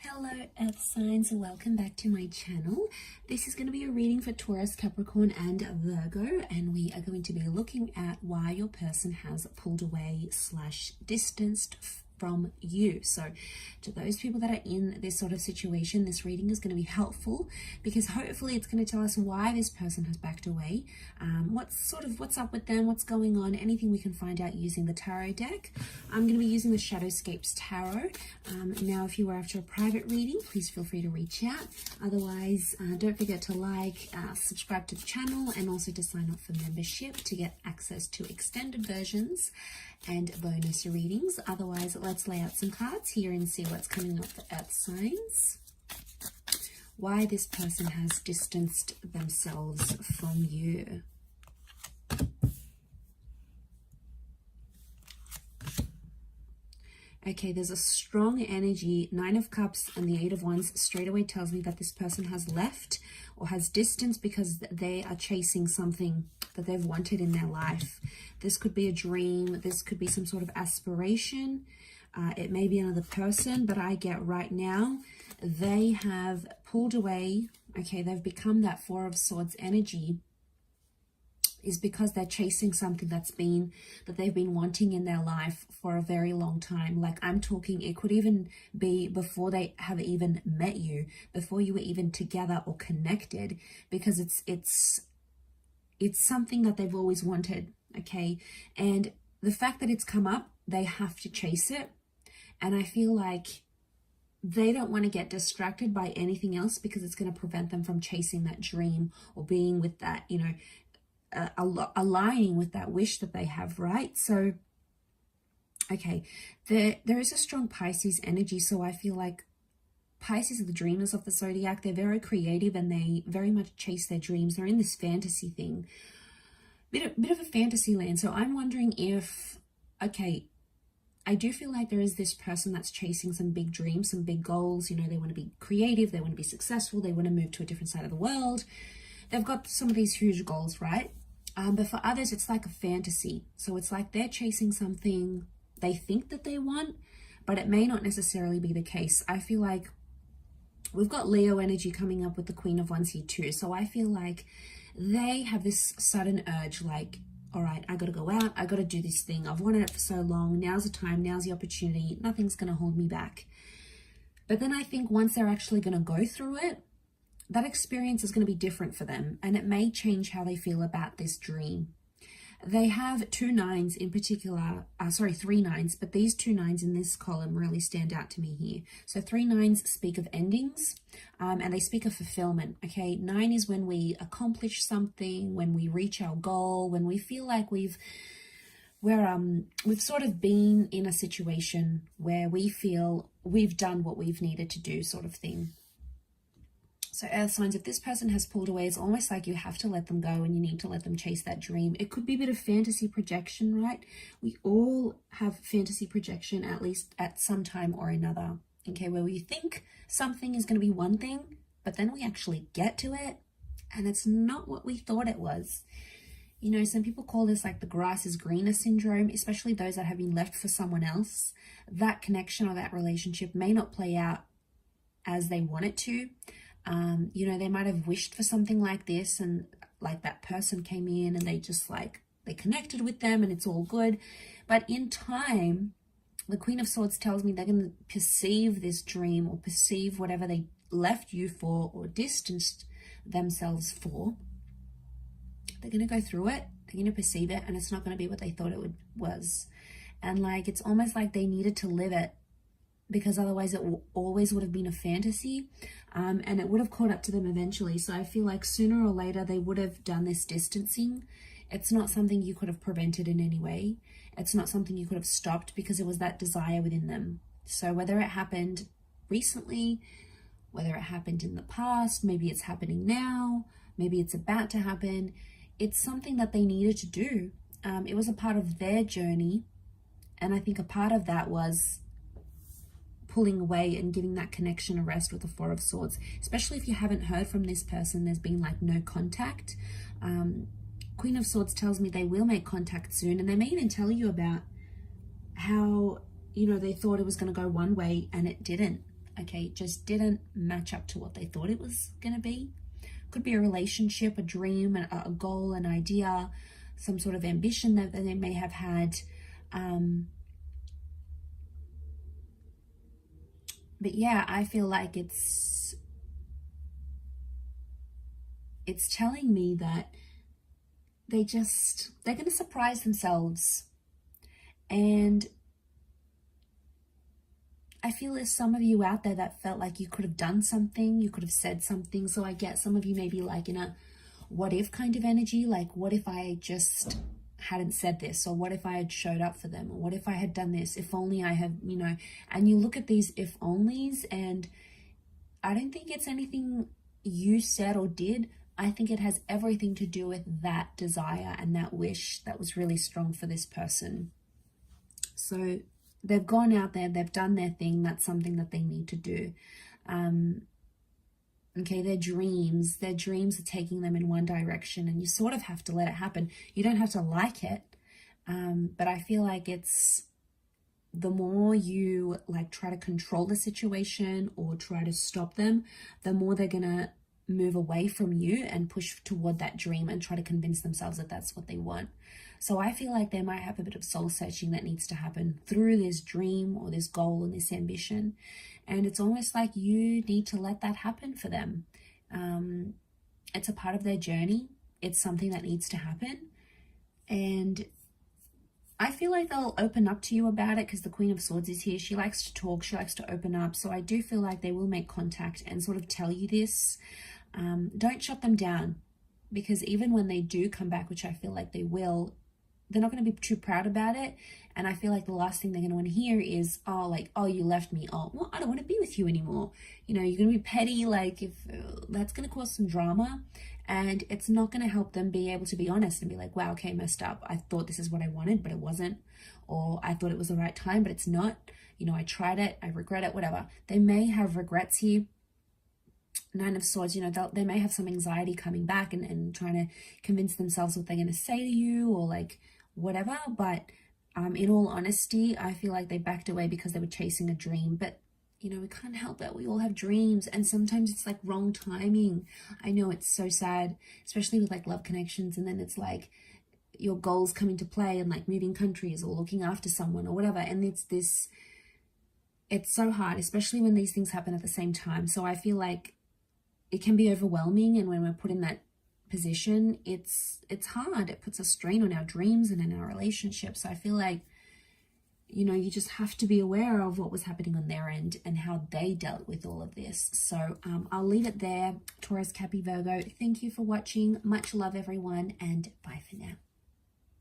Hello Earth signs, welcome back to my channel. This is going to be a reading for Taurus, Capricorn and Virgo, and we are going to be looking at why your person has pulled away / distanced from you. So to those people that are in this sort of situation, this reading is going to be helpful because hopefully it's going to tell us why this person has backed away, what's up with them, what's going on, anything we can find out using the tarot deck. I'm going to be using the Shadowscapes Tarot. Now if you are after a private reading, please feel free to reach out. Otherwise, don't forget to subscribe to the channel, and also to sign up for membership to get access to extended versions and bonus readings. Otherwise, let's lay out some cards here and see what's coming up for Earth signs. Why this person has distanced themselves from you. Okay, there's a strong energy. 9 of Cups and the 8 of Wands straight away tells me that this person has left or has distanced because they are chasing something that they've wanted in their life. This could be a dream. This could be some sort of aspiration. It may be another person, but I get right now they have pulled away. Okay, they've become that 4 of Swords energy, is because they're chasing something that they've been wanting in their life for a very long time. Like, I'm talking, it could even be before they have even met you, before you were even together or connected, because it's something that they've always wanted. Okay, and the fact that it's come up, they have to chase it, and I feel like they don't want to get distracted by anything else because it's going to prevent them from chasing that dream or being with that, you know, aligning with that wish that they have, right? So okay, there is a strong Pisces energy, so I feel like Pisces are the dreamers of the zodiac. They're very creative and they very much chase their dreams. They're in this fantasy thing, bit of a fantasy land. So I'm wondering if, okay, I do feel like there is this person that's chasing some big dreams, some big goals. You know, they want to be creative, they want to be successful, they want to move to a different side of the world. They've got some of these huge goals, right? But for others, it's like a fantasy. So it's like they're chasing something they think that they want, but it may not necessarily be the case. I feel like we've got Leo energy coming up with the Queen of Wands here too. So I feel like they have this sudden urge, like, all right, I got to go out. I got to do this thing. I've wanted it for so long. Now's the time. Now's the opportunity. Nothing's going to hold me back. But then I think once they're actually going to go through it, that experience is going to be different for them, and it may change how they feel about this dream. They have 2 9s in particular, 3 9s, but these 2 9s in this column really stand out to me here. So 3 9s speak of endings, and they speak of fulfillment. Okay, 9 is when we accomplish something, when we reach our goal, when we feel like we've sort of been in a situation where we feel we've done what we've needed to do, sort of thing. So Earth signs, if this person has pulled away, it's almost like you have to let them go and you need to let them chase that dream. It could be a bit of fantasy projection, right? We all have fantasy projection, at least at some time or another. Okay, where we think something is going to be one thing, but then we actually get to it and it's not what we thought it was. You know, some people call this like the grass is greener syndrome, especially those that have been left for someone else. That connection or that relationship may not play out as they want it to. You know, they might have wished for something like this, and like that person came in and they connected with them and it's all good. But in time, the Queen of Swords tells me they're going to perceive this dream or perceive whatever they left you for or distanced themselves for. They're going to go through it, they're going to perceive it, and it's not going to be what they thought it was. And like, it's almost like they needed to live it, because otherwise it always would have been a fantasy, and it would have caught up to them eventually. So I feel like sooner or later they would have done this distancing. It's not something you could have prevented in any way. It's not something you could have stopped because it was that desire within them. So whether it happened recently, whether it happened in the past, maybe it's happening now, maybe it's about to happen, it's something that they needed to do. It was a part of their journey, and I think a part of that was pulling away and giving that connection a rest with the 4 of Swords, especially if you haven't heard from this person. There's been like no contact. Queen of Swords tells me they will make contact soon, and they may even tell you about how, you know, they thought it was going to go one way and it didn't. okay, just didn't match up to what they thought it was going to be. Could be a relationship, a dream, a goal, an idea, some sort of ambition that they may have had. But yeah, I feel like it's telling me that they're going to surprise themselves. And I feel there's some of you out there that felt like you could have done something, you could have said something. So I get some of you maybe like in a what if kind of energy, like what if I just hadn't said this, or what if I had showed up for them, or what if I had done this, if only I had, you know. And you look at these if onlys, and I don't think it's anything you said or did. I think it has everything to do with that desire and that wish that was really strong for this person. So they've gone out there, they've done their thing. That's something that they need to do. Okay, their dreams are taking them in one direction, and you sort of have to let it happen. You don't have to like it, but I feel like it's the more you like try to control the situation or try to stop them, the more they're gonna move away from you and push toward that dream and try to convince themselves that that's what they want. So I feel like they might have a bit of soul searching that needs to happen through this dream or this goal and this ambition. And it's almost like you need to let that happen for them. It's a part of their journey. It's something that needs to happen. And I feel like they'll open up to you about it because the Queen of Swords is here. She likes to talk. She likes to open up. So I do feel like they will make contact and sort of tell you this. Don't shut them down, because even when they do come back, which I feel like they will, they're not going to be too proud about it. And I feel like the last thing they're going to want to hear is, oh, like, oh, you left me. Oh, well, I don't want to be with you anymore. You know, you're going to be petty. Like, if that's going to cause some drama, and it's not going to help them be able to be honest and be like, wow, okay, messed up. I thought this is what I wanted, but it wasn't. Or I thought it was the right time, but it's not. You know, I tried it. I regret it, whatever. They may have regrets here. Nine of Swords, you know, they may have some anxiety coming back and trying to convince themselves what they're going to say to you or like whatever. But in all honesty, I feel like they backed away because they were chasing a dream. But, you know, we can't help it. We all have dreams, and sometimes it's like wrong timing. I know it's so sad, especially with like love connections. And then it's like your goals come into play and like moving countries or looking after someone or whatever. And it's so hard, especially when these things happen at the same time. So I feel like it can be overwhelming, and when we're put in that position, it's hard. It puts a strain on our dreams and in our relationships. So I feel like, you know, you just have to be aware of what was happening on their end and how they dealt with all of this. So I'll leave it there. Taurus, Cappy, Virgo, thank you for watching. Much love, everyone, and bye for now.